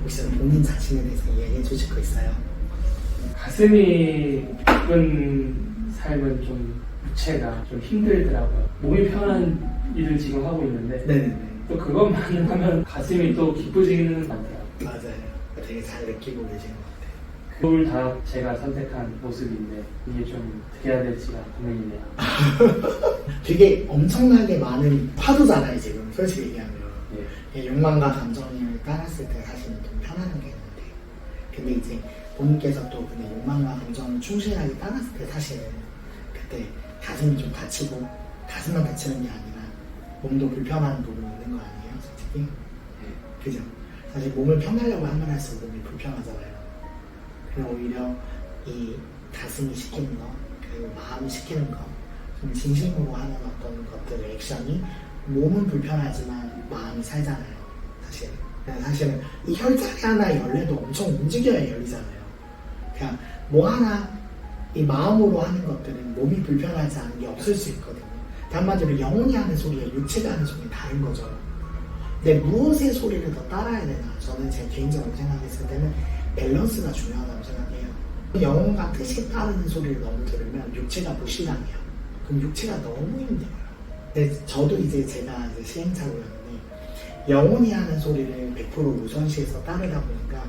혹시 본인 자신에 대해서 이야기해 주실 거 있어요? 가슴이 기쁜 삶은 좀 부채가 좀 힘들더라고요. 몸이 편한 일을 지금 하고 있는데 네네네. 또 그것만 하면 가슴이 또 기쁘지는 않더라고요. 맞아요. 되게 잘 느끼고 계신 것 같아요. 둘 다 제가 선택한 모습인데 이게 좀 어떻게 해야 될지가 고민이네요. 되게 엄청나게 많은 파도잖아요 지금 솔직히 얘기하면. 예. 욕망과 감정을 따랐을 때 사실은 좀 편안한 게 있는데, 근데 이제 본인께서 또 근데 욕망과 감정을 충실하게 따랐을 때 사실은 그때 가슴이 좀 다치고, 가슴만 다치는 게 아니라 몸도 불편한 부분이 있는 거 아니에요 솔직히? 그죠? 사실 몸을 편하려고 하면 할수록 몸이 불편하잖아요. 그리고 오히려 이 가슴이 시키는 거, 그리고 마음이 시키는 거, 좀 진심으로 하는 어떤 것들의 액션이 몸은 불편하지만 마음이 살잖아요 사실. 사실은 이 혈자리 하나 열려도 엄청 움직여야 열리잖아요. 그냥 뭐 하나 이 마음으로 하는 것들은 몸이 불편하지 않은 게 없을 수 있거든요. 한마디로 영혼이 하는 소리와 육체가 하는 소리는 다른 거죠. 근데 무엇의 소리를 더 따라야 되나? 저는 제 개인적으로 생각했을 때는 밸런스가 중요하다고 생각해요. 영혼과 뜻이 따르는 소리를 너무 들으면 육체가 무시당해요. 그럼 육체가 너무 힘들어요. 근데 저도 이제 제가 이제 시행착오였는데 영혼이 하는 소리를 100% 우선시해서 따르다 보니까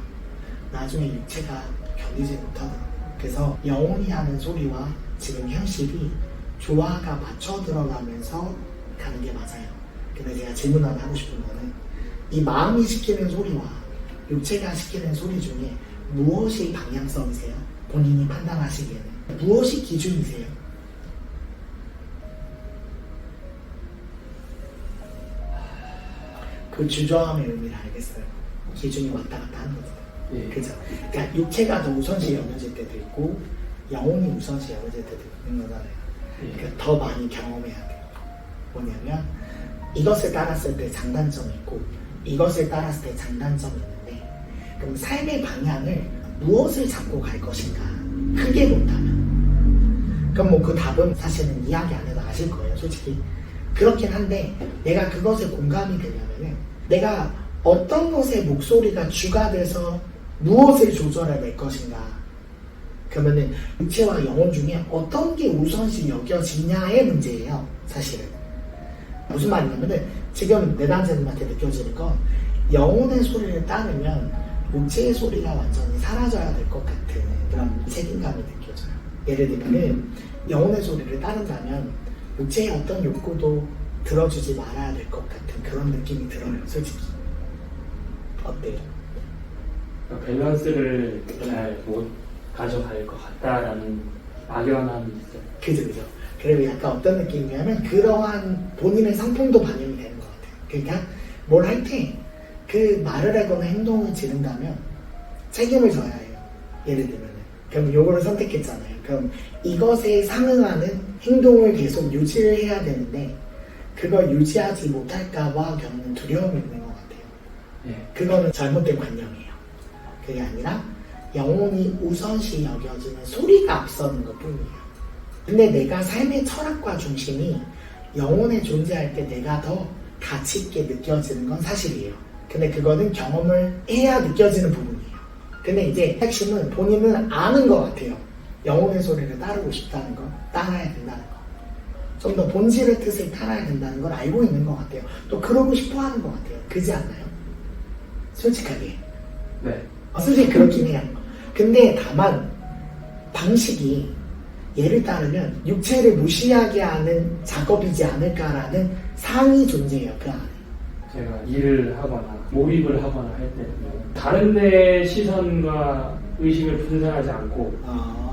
나중에 육체가 견디지 못하더라고요. 그래서 영혼이 하는 소리와 지금 현실이 조화가 맞춰 들어가면서 가는 게 맞아요. 근데 제가 질문 하나 하고 싶은 거는 이 마음이 시키는 소리와 육체가 시키는 소리 중에 무엇이 방향성이세요? 본인이 판단하시기에는 무엇이 기준이세요? 그 주저함의 의미를 알겠어요. 기준이 왔다 갔다 하는 거죠. 예. 그죠? 그러니까 육체가 더 우선시 여겨질 때도 있고 영혼이 우선시 여겨질 때도 있는 거잖아요. 예. 그러니까 더 많이 경험해야 돼요. 뭐냐면 이것을 따랐을 때 장단점이 있고 이것을 따랐을 때 장단점이 있는데, 그럼 삶의 방향을 무엇을 잡고 갈 것인가 크게 본다면, 그럼 뭐 그 답은 사실은 이야기 안 해도 아실 거예요 솔직히. 그렇긴 한데 내가 그것에 공감이 되려면은 내가 어떤 것의 목소리가 주가 돼서 무엇을 조절해낼 것인가, 그러면은 육체와 영혼 중에 어떤 게 우선시 여겨지냐의 문제예요 사실은. 무슨 말이냐면은 지금 내담자님한테 느껴지는 건 영혼의 소리를 따르면 육체의 소리가 완전히 사라져야 될 것 같은 그런 책임감이 느껴져요. 예를 들면은 영혼의 소리를 따른다면 육체의 어떤 욕구도 들어주지 말아야 될 것 같은 그런 느낌이 들어요 솔직히. 어때요? 밸런스를 잘 못 가져갈 것 같다라는 막연함이 있어요. 그죠. 그리고 약간 어떤 느낌이냐면 그러한 본인의 성품도 반영이 되는 것 같아요. 그러니까 뭘 할 때 그 말을 하거나 행동을 지른다면 책임을 져야 해요. 예를 들면은 그럼 요거를 선택했잖아요. 그럼 이것에 상응하는 행동을 계속 유지를 해야 되는데 그걸 유지하지 못할까봐 겪는 두려움이 있는 것 같아요. 예. 그거는 잘못된 관념이에요. 그게 아니라 영혼이 우선시 여겨지는 소리가 앞서는 것 뿐이에요. 근데 내가 삶의 철학과 중심이 영혼에 존재할 때 내가 더 가치 있게 느껴지는 건 사실이에요. 근데 그거는 경험을 해야 느껴지는 부분이에요. 근데 이제 핵심은 본인은 아는 것 같아요. 영혼의 소리를 따르고 싶다는 거, 따라야 된다는 거. 좀 더 본질의 뜻을 따라야 된다는 걸 알고 있는 것 같아요. 또 그러고 싶어 하는 것 같아요. 그렇지 않나요? 솔직하게. 네. 솔직히 그렇긴 해요. 근데 다만 방식이 얘를 따르면 육체를 무시하게 하는 작업이지 않을까라는 상이 존재해요 그 안에. 제가 일을 하거나 몰입을 하거나 할 때는 다른 데 시선과 의식을 분산하지 않고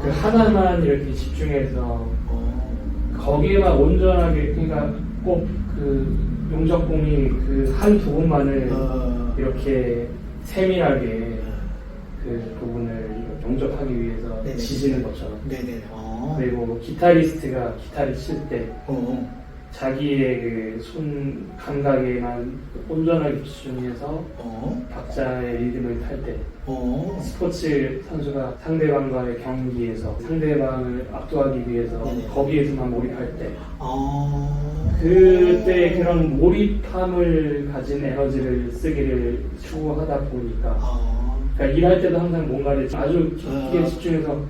그 하나만 이렇게 집중해서 거기에만 온전하게, 그러니까 꼭 그 용접공이 그 한 부분만을 이렇게 세밀하게 그 부분을 용접하기 위해서 네네. 지지는 것처럼. 네네. 그리고 기타리스트가 기타를 칠 때 자기의 그 손 감각에만 온전하게 집중해서 박자의 리듬을 탈 때 스포츠 선수가 상대방과의 경기에서 상대방을 압도하기 위해서 네네. 거기에서만 몰입할 때 그때 그런 몰입함을 가진 에너지를 쓰기를 추구하다 보니까 그러니까 일할 때도 항상 뭔가를 아주 깊게 집중해서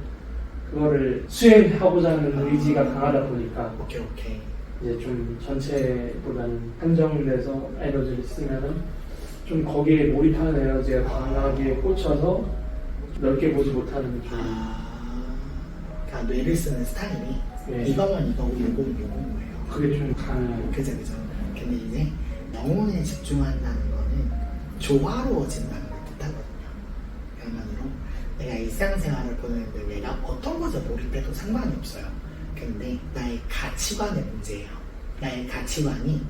그거를 수행하고자 하는 의지가 강하다 보니까 오케이. 이제 좀 전체보다는 한정돼서 에너지를 쓰면은 좀 거기에 몰입하는 에너지가 강하게 꽂혀서 넓게 보지 못하는 느낌. 그러니까 뇌를 쓰는 스타일이 네. 이거면 이거고 요거면 요거예요. 그게 좀 강해요. 그죠. 근데 이제 영혼에 집중한다는 거는 조화로워진다는 걸 뜻하거든요. 그야말로 내가 일상생활을 보내는데 내가 어떤 것에 몰입해도 상관이 없어요. 근데 나의 가치관의 문제예요. 나의 가치관이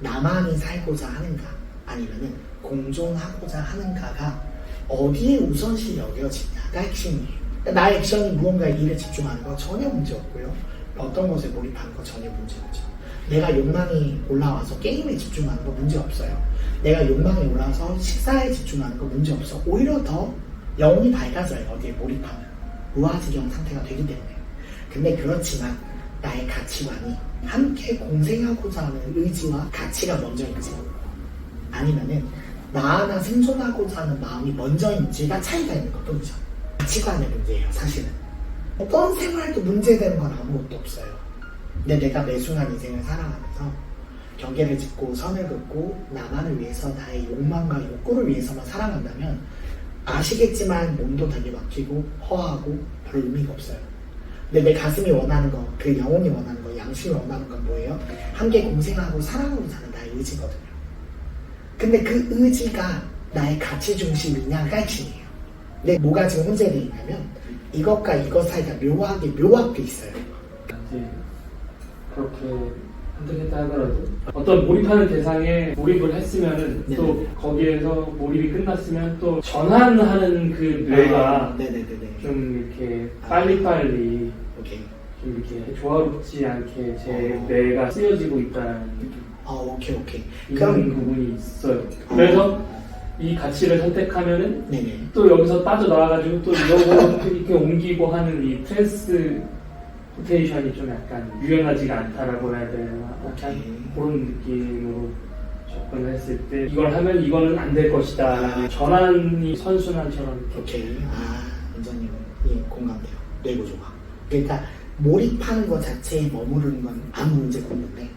나만이 살고자 하는가 아니면은 공존하고자 하는가가 어디에 우선시 여겨지냐가 핵심이에요. 나의 액션이 무언가에 일에 집중하는 거 전혀 문제 없고요. 어떤 것에 몰입하는 거 전혀 문제 없죠. 내가 욕망이 올라와서 게임에 집중하는 거 문제 없어요. 내가 욕망이 올라와서 식사에 집중하는 거 문제 없어. 오히려 더 영혼이 밝아져요. 어디에 몰입하면. 무아지경 상태가 되기 때문에. 근데 그렇지만 나의 가치관이 함께 공생하고자 하는 의지와 가치가 먼저인지 아니면은 나 하나 생존하고자 하는 마음이 먼저인지가 차이가 있는 것 뿐이죠. 가치관의 문제예요, 사실은. 어떤 생활도 문제되는 건 아무것도 없어요. 근데 내가 매순한 인생을 살아가면서 경계를 짚고 선을 긋고 나만을 위해서 나의 욕망과 욕구를 위해서만 살아간다면 아시겠지만 몸도 되게 막히고 허하고 별 의미가 없어요. 근데 내 가슴이 원하는 거, 그 영혼이 원하는 거, 양심이 원하는 건 뭐예요? 함께 공생하고 사랑하고 사는 나의 의지거든요. 근데 그 의지가 나의 가치 중심이냐가 핵심이에요. 근데 뭐가 지금 문제가 있냐면 이것과 이것 사이가 묘하게 있어요. 이제 그렇게 선택했다 하더라도 어떤 몰입하는 대상에 몰입을 했으면은 네네. 또 거기에서 몰입이 끝났으면 또 전환하는 그 뇌가 네네네네. 좀 이렇게 빨리빨리 오케이. 좀 이렇게 조화롭지 않게 제 뇌가 쓰여지고 있다는 오케이. 이런 부분이 있어요. 그래서 이 가치를 선택하면은 네네. 또 여기서 빠져나와가지고 또 이러고 이렇게 옮기고 하는 이 트랜스포테이션이 좀 약간 유연하지가 않다라고 해야 되나 약간 그런 느낌으로 접근을 했을 때 이걸 하면 이거는 안 될 것이다 라는 전환이 선순환처럼 오케이. 원장님 공감돼요. 뇌구조가. 그러니까 몰입하는 것 자체에 머무르는 건 아무 문제가 없는데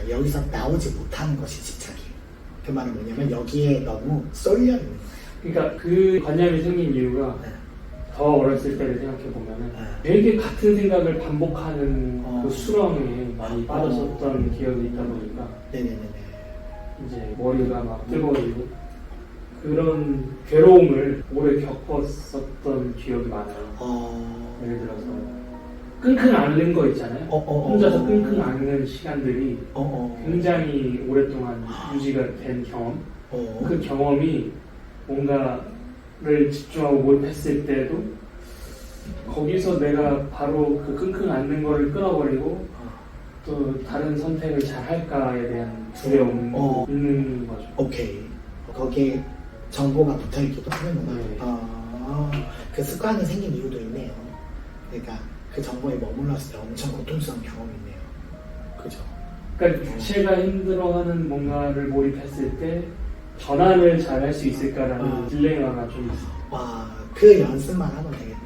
여기서 나오지 못하는 것이 집착이에요. 그 말은 뭐냐면 여기에 너무 쏠려 있는 거예요. 그러니까 그 관념이 생긴 이유가 더 어렸을 때를 생각해보면은 되게 같은 생각을 반복하는 그 수렁에 많이 빠졌었던 기억이 있다 보니까 네네네네. 이제 머리가 막 뜨거워지고 그런 괴로움을 오래 겪었었던 기억이 많아요. 예를 들어서 끙끙 앓는 거 있잖아요. 혼자서 끙끙 앓는 시간들이 굉장히 오랫동안 유지가 된 경험. 그 경험이 뭔가를 집중하고 몰입했을 때도 거기서 내가 바로 그 끙끙 앓는 거를 끊어버리고 또 다른 선택을 잘 할까에 대한 두려움이 있는 거죠. 오케이. 거기에 정보가 붙어있기도 하는구나. 네. 그 습관이 생긴 이유도 있네요. 그러니까 그 정보에 머물렀을 때 엄청 고통스러운 경험이 있네요. 그죠? 그러니까 제가 힘들어하는 뭔가를 몰입했을 때 전환을 잘 할 수 있을까라는 딜레마가 좀 있어요. 그 연습만 하면 되겠다.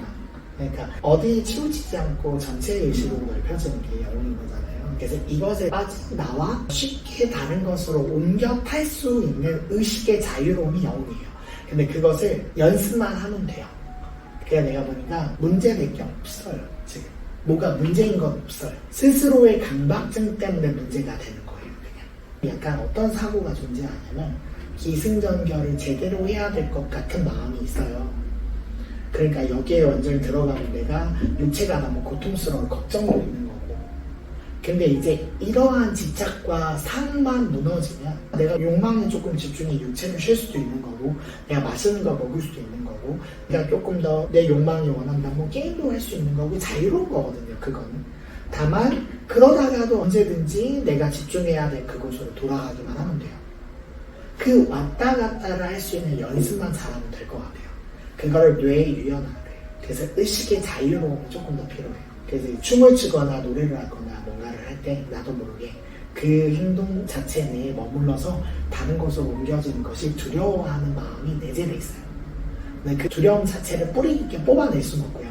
그러니까 어디에 치우치지 않고 전체 의식으로 넓혀지는 게 영혼인 거잖아요. 그래서 이것에 빠져나와 쉽게 다른 것으로 옮겨 탈 수 있는 의식의 자유로움이 영혼이에요. 근데 그것을 연습만 하면 돼요. 그러니까 내가 보니까 문제될 게 없어요. 지금 뭐가 문제인 건 없어요. 스스로의 강박증 때문에 문제가 되는 거예요. 그냥 약간 어떤 사고가 존재하냐면 기승전결을 제대로 해야 될 것 같은 마음이 있어요. 그러니까 여기에 완전히 들어가면 내가 육체가 너무 고통스러운 걱정도 있는 거고. 근데 이제 이러한 집착과 삶만 무너지면 내가 욕망에 조금 집중해 육체를 쉴 수도 있는 거고, 내가 맛있는 거 먹을 수도 있는 거고, 내가 조금 더 내 욕망이 원한다면 게임도 할 수 있는 거고 자유로운 거거든요. 그거는 다만 그러다가도 언제든지 내가 집중해야 될 그곳으로 돌아가기만 하면 돼요. 그 왔다 갔다를 할 수 있는 연습만 잘하면 될 것 같아요. 그거를 뇌에 유연하게. 그래서 의식의 자유로움이 조금 더 필요해요. 그래서 춤을 추거나 노래를 하거나 뭔가를 할 때 나도 모르게 그 행동 자체 내에 머물러서 다른 곳으로 옮겨지는 것이 두려워하는 마음이 내재돼 있어요. 근데 그 두려움 자체를 뿌리 깊게 뽑아낼 수는 없고요.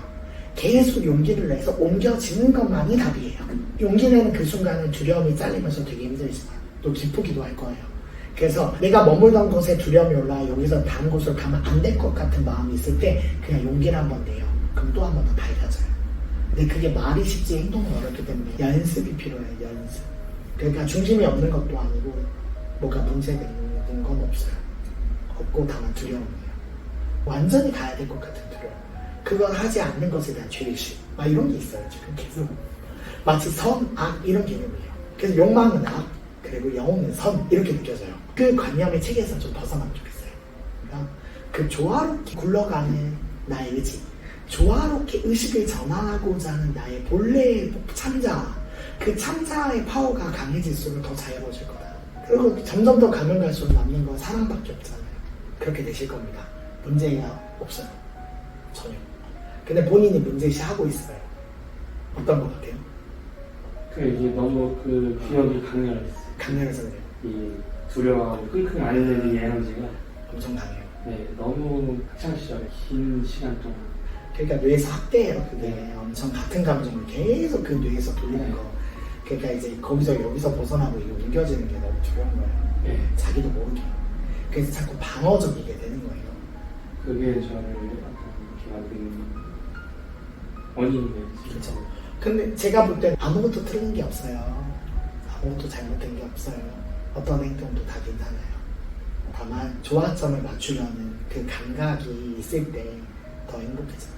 계속 용기를 내서 옮겨지는 것만이 답이에요. 용기 내는 그 순간은 두려움이 잘리면서 되게 힘들지만 또 기쁘기도 할 거예요. 그래서 내가 머물던 곳에 두려움이 올라 여기서 다른 곳으로 가면 안 될 것 같은 마음이 있을 때 그냥 용기를 한번 내요. 그럼 또 한 번 더 밝아져요. 근데 그게 말이 쉽지 행동은 어렵기 때문에 연습이 필요해요. 연습. 그러니까 중심이 없는 것도 아니고 뭐가 문제가 있는 건 없어요. 없고 다만 두려움이에요. 완전히 가야 될 것 같은 두려움. 그걸 하지 않는 것에 대한 죄의식. 막 이런 게 있어요. 지금 계속. 마치 선, 악 이런 개념이에요. 그래서 욕망은 악, 그리고 영혼은 선 이렇게 느껴져요. 그 관념의 체계에서 좀 벗어나면 좋겠어요. 그러니까 그 조화롭게 굴러가는 나의 의지, 조화롭게 의식을 전환하고자 하는 나의 본래의 참자, 그 참자의 파워가 강해질수록 더 자유로워질 거다. 그리고 점점 더 가면 갈수록 남는 건 사랑밖에 없잖아요. 그렇게 되실 겁니다. 문제가 없어요. 전혀. 근데 본인이 문제시하고 있어요. 어떤 것 같아요? 이게 너무 그 기억이 강렬했어요. 강렬해서 그래요. 이 두려워하고 끙끙 앓는 이 에너지가 엄청 강해요. 네, 너무 학창 시절에 긴 시간 동안. 그러니까 뇌에서 학대해요. 그게 엄청 같은 감정을 계속 그 뇌에서 돌리는 거. 그러니까 이제 거기서 여기서 벗어나고 이게 옮겨지는 게 너무 두려운 거예요. 네. 자기도 모르게. 그래서 자꾸 방어적이게 되는 거예요. 그게 저를 만든 원인이네요. 그렇죠. 근데 제가 볼 땐 아무것도 틀린 게 없어요. 아무것도 잘못된 게 없어요. 어떤 행동도 다 괜찮아요. 다만 조화점을 맞추려는 그 감각이 있을 때 더 행복해져요.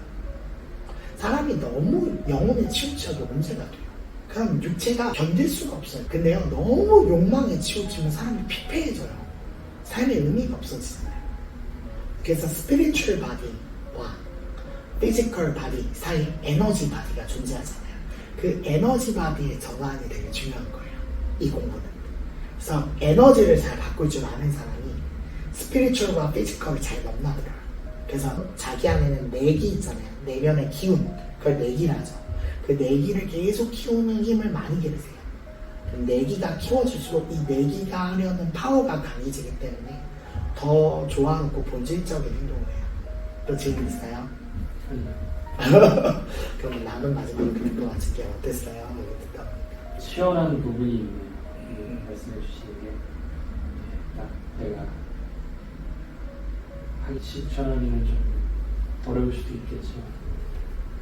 사람이 너무 영혼에 치우쳐도 문제가 돼요. 그럼 육체가 견딜 수가 없어요. 근데요, 너무 욕망에 치우치면 사람이 피폐해져요. 삶의 의미가 없어지잖아요. 그래서 스피리추얼 바디와 피지컬 바디 사이 에너지 바디가 존재하잖아요. 그 에너지 바디의 전환이 되게 중요한 거예요. 이 공부는. 그래서 에너지를 잘 바꿀 줄 아는 사람이 스피리추얼과 피지컬을 잘 넘나들어요. 그래서 자기 안에는 내기 있잖아요. 내면의 기운. 그걸 내기라 하죠. 그 내기를 계속 키우는 힘을 많이 기르세요. 내기가 키워질수록 이 내기가 하려는 파워가 강해지기 때문에 더 조화롭고 본질적인 행동을 해요. 또 질문 있어요? 그럼 남은 마지막으로 그림도 마칠게요. 어땠어요? 여기 듣다 보니까. 시원한 부분이 있네요. 말씀해 주시는 게. 딱 내가 하기 실천하기는 좀 어려울 수도 있겠지만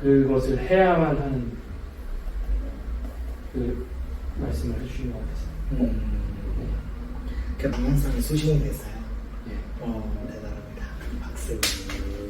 그것을 해야만 하는 그 말씀을 해주신 것 같아서. 그 방향성이 수신이 됐어요. 네. 대단합니다. 박수.